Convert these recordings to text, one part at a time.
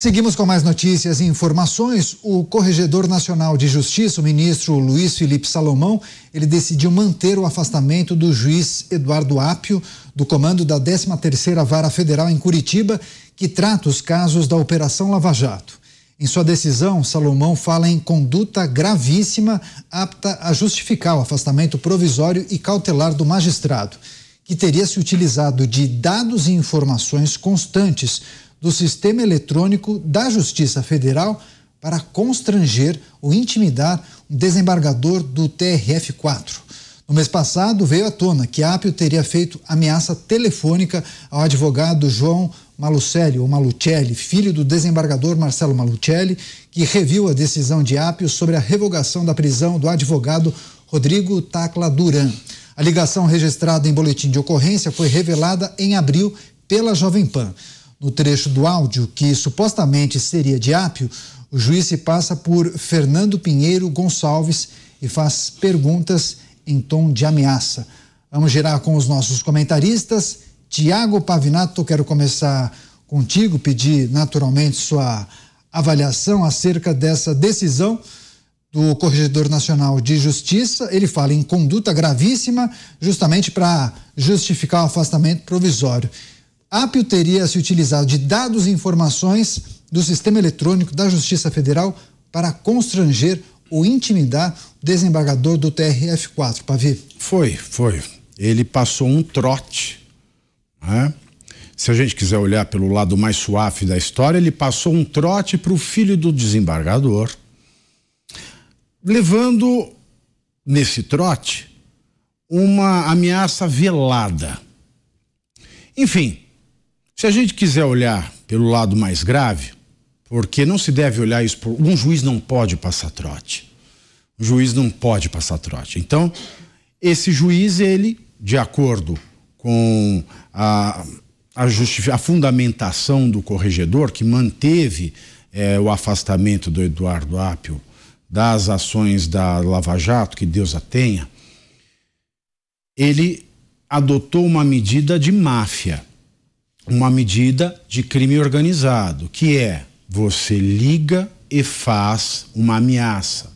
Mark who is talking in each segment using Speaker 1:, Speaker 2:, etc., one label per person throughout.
Speaker 1: Seguimos com mais notícias e informações. O Corregedor Nacional de Justiça, o ministro Luiz Felipe Salomão, ele decidiu manter o afastamento do juiz Eduardo Apio, do comando da 13ª Vara Federal em Curitiba, que trata os casos da Operação Lava Jato. Em sua decisão, Salomão fala em conduta gravíssima apta a justificar o afastamento provisório e cautelar do magistrado, que teria se utilizado de dados e informações constantes do sistema eletrônico da Justiça Federal para constranger ou intimidar um desembargador do TRF4. No mês passado, veio à tona que Apio teria feito ameaça telefônica ao advogado João Malucelli, ou Malucelli, filho do desembargador Marcelo Malucelli, que reviu a decisão de Apio sobre a revogação da prisão do advogado Rodrigo Tacla Duran. A ligação registrada em boletim de ocorrência foi revelada em abril pela Jovem Pan. No trecho do áudio, que supostamente seria de Apio, o juiz se passa por Fernando Pinheiro Gonçalves e faz perguntas em tom de ameaça. Vamos girar com os nossos comentaristas. Tiago Pavinato, quero começar contigo, pedir naturalmente sua avaliação acerca dessa decisão do Corregedor Nacional de Justiça. Ele fala em conduta gravíssima, justamente para justificar o afastamento provisório. Apio teria se utilizado de dados e informações do sistema eletrônico da Justiça Federal para constranger ou intimidar o desembargador do TRF4, Pavi.
Speaker 2: Foi. Ele passou um trote, né? Se a gente quiser olhar pelo lado mais suave da história, ele passou um trote para o filho do desembargador, levando nesse trote uma ameaça velada. Enfim, se a gente quiser olhar pelo lado mais grave, porque não se deve olhar isso por... Um juiz não pode passar trote. Um juiz não pode passar trote. Então, esse juiz, ele, de acordo com a fundamentação do corregedor, que manteve o afastamento do Eduardo Apio das ações da Lava Jato, que Deus a tenha, ele adotou uma medida de máfia. Uma medida de crime organizado, que é você liga e faz uma ameaça.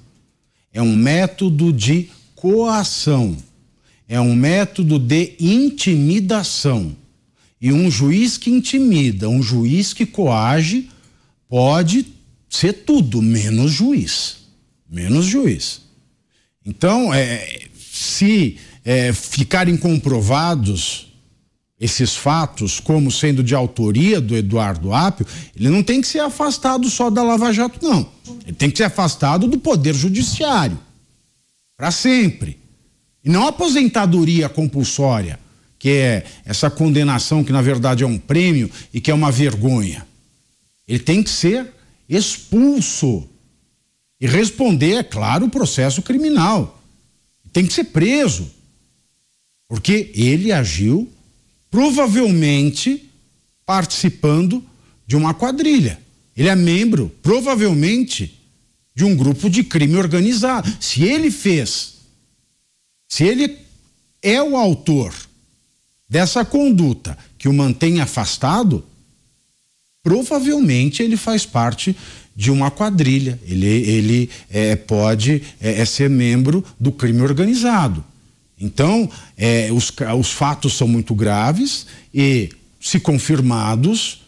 Speaker 2: É um método de coação, é um método de intimidação. E um juiz que intimida, um juiz que coage, pode ser tudo, menos juiz. Menos juiz. Então, se ficarem comprovados esses fatos como sendo de autoria do Eduardo Apio, ele não tem que ser afastado só da Lava Jato, não. Ele tem que ser afastado do Poder Judiciário. Para sempre. E não aposentadoria compulsória, que é essa condenação que na verdade é um prêmio e que é uma vergonha. Ele tem que ser expulso e responder, é claro, o processo criminal. Tem que ser preso. Porque ele agiu provavelmente participando de uma quadrilha. Ele é membro, provavelmente, de um grupo de crime organizado. Se ele é o autor dessa conduta que o mantém afastado, provavelmente ele faz parte de uma quadrilha. Ele pode ser membro do crime organizado. Então, os fatos são muito graves e, se confirmados,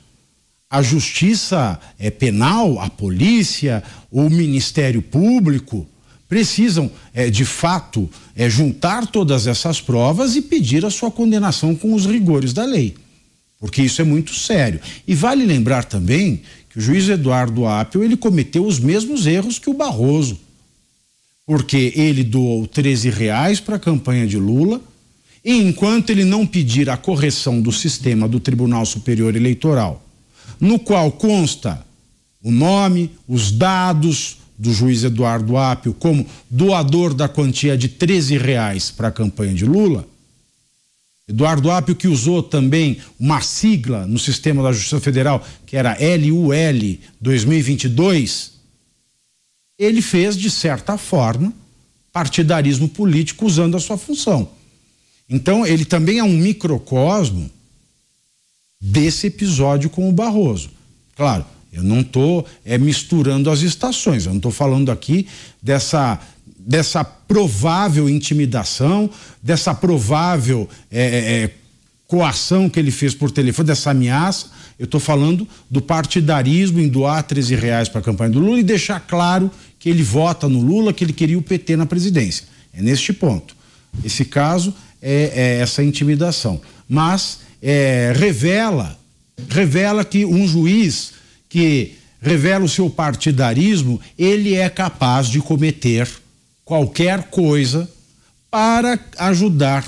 Speaker 2: a justiça penal, a polícia, o Ministério Público precisam, de fato, juntar todas essas provas e pedir a sua condenação com os rigores da lei, porque isso é muito sério. E vale lembrar também que o juiz Eduardo Apio, ele cometeu os mesmos erros que o Barroso, porque ele doou R$13 para a campanha de Lula, e enquanto ele não pedir a correção do sistema do Tribunal Superior Eleitoral, no qual consta o nome, os dados do juiz Eduardo Apio como doador da quantia de R$13 para a campanha de Lula, Eduardo Apio, que usou também uma sigla no sistema da Justiça Federal, que era LUL 2022, ele fez, de certa forma, partidarismo político usando a sua função. Então, ele também é um microcosmo desse episódio com o Barroso. Claro, Eu não estou misturando as estações. Eu não estou falando aqui dessa provável intimidação, dessa provável coação que ele fez por telefone, dessa ameaça. Eu estou falando do partidarismo em doar R$13 para a campanha do Lula e deixar claro que ele vota no Lula, que ele queria o PT na presidência. É neste ponto. Esse caso é essa intimidação. Mas revela que um juiz que revela o seu partidarismo, ele é capaz de cometer qualquer coisa para ajudar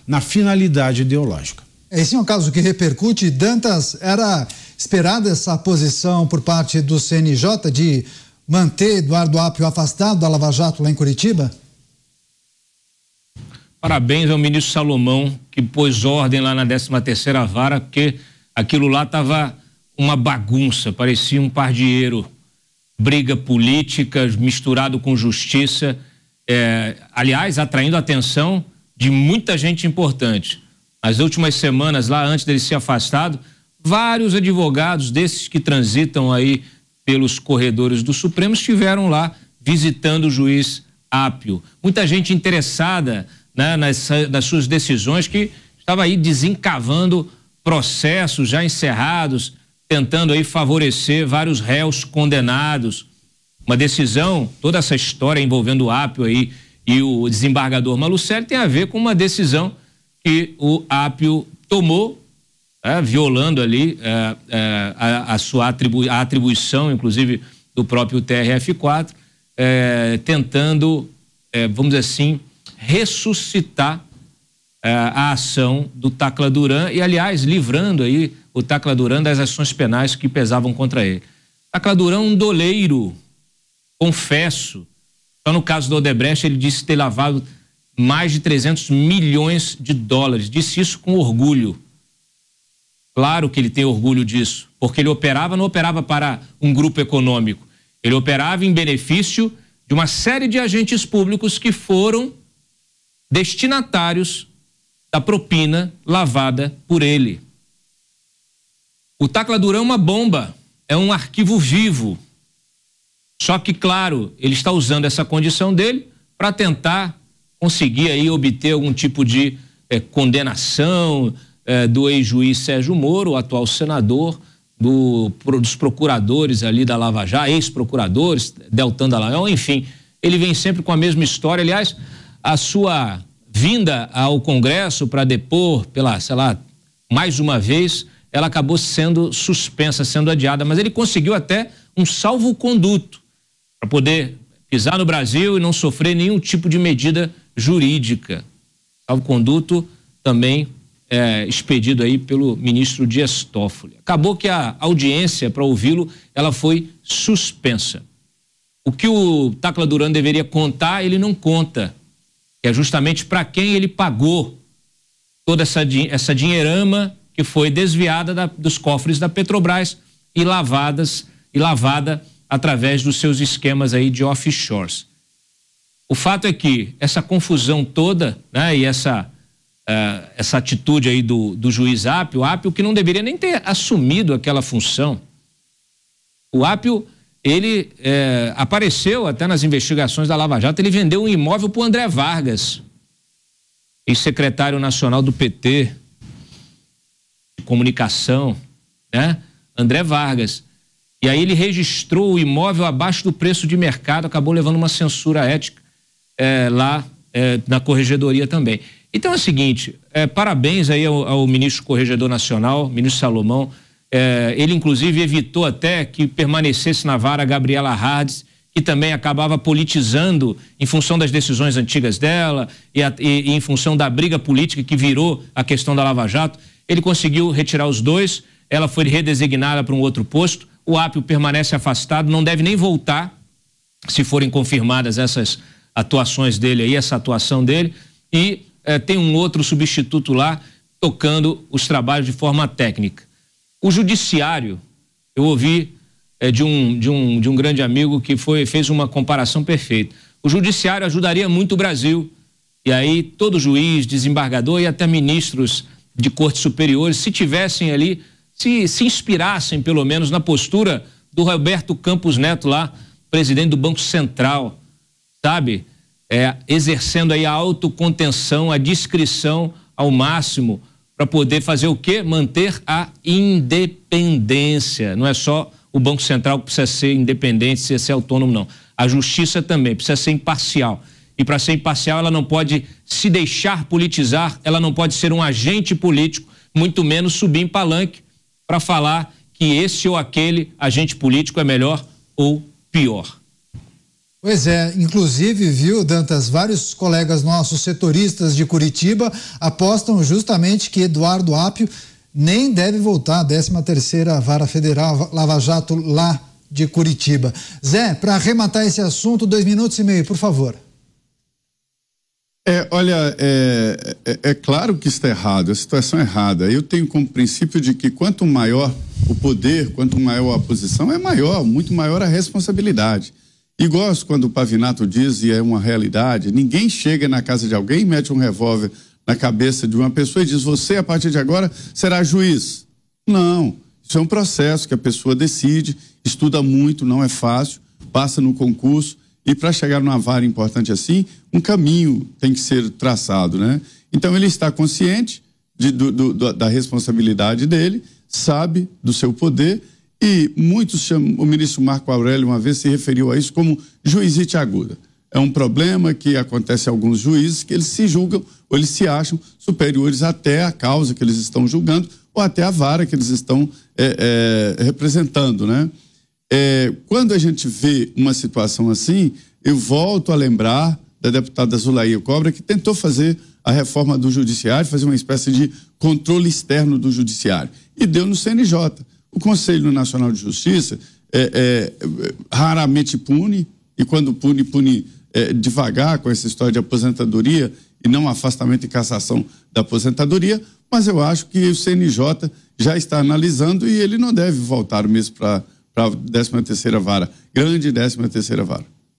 Speaker 2: na finalidade ideológica.
Speaker 1: Esse é um caso que repercute. Dantas, era esperada essa posição por parte do CNJ de manter Eduardo Apio afastado da Lava Jato lá em Curitiba?
Speaker 3: Parabéns ao ministro Salomão, que pôs ordem lá na 13ª vara, porque aquilo lá estava uma bagunça, parecia um pardieiro, briga política misturado com justiça, aliás, atraindo a atenção de muita gente importante. Nas últimas semanas, lá antes dele ser afastado, vários advogados desses que transitam aí pelos corredores do Supremo estiveram lá visitando o juiz Apio. Muita gente interessada, né, nas suas decisões, que estava aí desencavando processos já encerrados, tentando aí favorecer vários réus condenados. Uma decisão, toda essa história envolvendo o Apio aí e o desembargador Malucelli tem a ver com uma decisão que o Apio tomou, violando ali a sua atribuição, inclusive do próprio TRF4, tentando, vamos dizer assim, ressuscitar a ação do Tacla Duran e, aliás, livrando aí o Tacla Duran das ações penais que pesavam contra ele. Tacla Duran, um doleiro, confesso. Só no caso do Odebrecht ele disse ter lavado mais de 300 milhões de dólares. Disse isso com orgulho. Claro que ele tem orgulho disso, porque ele não operava para um grupo econômico. Ele operava em benefício de uma série de agentes públicos que foram destinatários da propina lavada por ele. O Tacla Duran é uma bomba, é um arquivo vivo. Só que, claro, ele está usando essa condição dele para tentar conseguir aí obter algum tipo de condenação do ex-juiz Sérgio Moro, o atual senador, dos procuradores ali da Lava Jato, ex-procuradores, Deltan Dallagnol, enfim, ele vem sempre com a mesma história. Aliás, a sua vinda ao Congresso para depor pela, sei lá, mais uma vez, ela acabou sendo suspensa, sendo adiada, mas ele conseguiu até um salvo-conduto para poder pisar no Brasil e não sofrer nenhum tipo de medida jurídica. Salvo-conduto também expedido aí pelo ministro Dias Toffoli. Acabou que a audiência para ouvi-lo, ela foi suspensa. O que o Tacla Duran deveria contar, ele não conta, que é justamente para quem ele pagou toda essa dinheirama que foi desviada dos cofres da Petrobras e lavada através dos seus esquemas aí de offshores. O fato é que essa confusão toda, né, e essa atitude aí do juiz Apio que não deveria nem ter assumido aquela função. O Apio, ele apareceu até nas investigações da Lava Jato, ele vendeu um imóvel para o André Vargas, ex-secretário nacional do PT, de comunicação, né? André Vargas. E aí ele registrou o imóvel abaixo do preço de mercado, acabou levando uma censura ética lá na Corregedoria também. Então é o seguinte, parabéns aí ao ministro Corregedor Nacional, ministro Salomão. Ele inclusive evitou até que permanecesse na vara a Gabriela Hardes, que também acabava politizando em função das decisões antigas dela e em função da briga política que virou a questão da Lava Jato. Ele conseguiu retirar os dois, ela foi redesignada para um outro posto, o Apio permanece afastado, não deve nem voltar se forem confirmadas essas atuações dele aí, essa atuação dele, e tem um outro substituto lá tocando os trabalhos de forma técnica. O judiciário, eu ouvi de um grande amigo que fez uma comparação perfeita. O judiciário ajudaria muito o Brasil, e aí todo juiz, desembargador e até ministros de cortes superiores, se tivessem ali se inspirassem, pelo menos, na postura do Roberto Campos Neto lá, presidente do Banco Central, sabe? Exercendo aí a autocontenção, a discrição ao máximo, para poder fazer o quê? Manter a independência. Não é só o Banco Central que precisa ser independente, precisa ser autônomo, não. A justiça também precisa ser imparcial. E para ser imparcial, ela não pode se deixar politizar, ela não pode ser um agente político, muito menos subir em palanque para falar que esse ou aquele agente político é melhor ou pior.
Speaker 1: Pois é, inclusive, viu, Dantas, vários colegas nossos setoristas de Curitiba apostam justamente que Eduardo Apio nem deve voltar à 13ª Vara Federal Lava Jato lá de Curitiba. Zé, para arrematar esse assunto, 2 minutos e meio, por favor.
Speaker 4: Olha, é claro que está errado, a situação é errada. Eu tenho como princípio de que quanto maior o poder, quanto maior a posição, muito maior a responsabilidade. E gosto quando o Pavinato diz, e é uma realidade, ninguém chega na casa de alguém, mete um revólver na cabeça de uma pessoa e diz, você a partir de agora será juiz. Não, isso é um processo que a pessoa decide, estuda muito, não é fácil, passa no concurso e para chegar numa vara importante assim, um caminho tem que ser traçado, né? Então ele está consciente da responsabilidade dele, sabe do seu poder. E muitos chamam, o ministro Marco Aurélio uma vez se referiu a isso como juizite aguda. É um problema que acontece a alguns juízes que eles se julgam ou eles se acham superiores até a causa que eles estão julgando ou até a vara que eles estão representando, né? Quando a gente vê uma situação assim, eu volto a lembrar da deputada Zulaia Cobra, que tentou fazer a reforma do judiciário, fazer uma espécie de controle externo do judiciário, e deu no CNJ. O Conselho Nacional de Justiça raramente pune, e quando pune devagar com essa história de aposentadoria e não afastamento e cassação da aposentadoria, mas eu acho que o CNJ já está analisando e ele não deve voltar mesmo para a 13ª Vara, grande 13ª Vara.